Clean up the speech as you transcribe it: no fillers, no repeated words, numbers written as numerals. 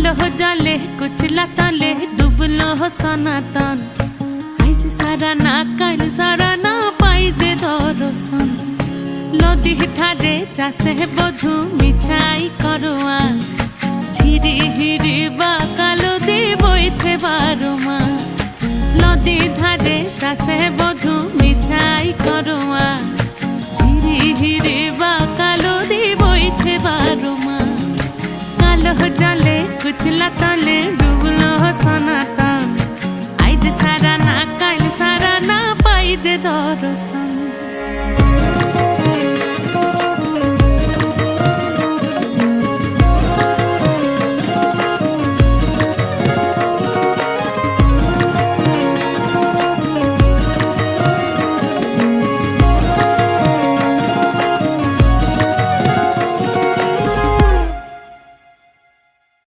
কালো জলে কুচলা তলে ডুবলো সনাতন। আইজ সারা না কাল সারা না পাই যে দর্শন। নদী ধারে চাষে বধু মিছাই করোয়াস। ঝিরি হিরি বা কালো দি বইছে 12 মাস। নদী ধারে চাষে বধু মিছাই করোয়াস। ঝিরি হিরি বা কালো দি বইছে 12 মাস। কালো জলে কুচলা তলে ডুবলো সনাতন।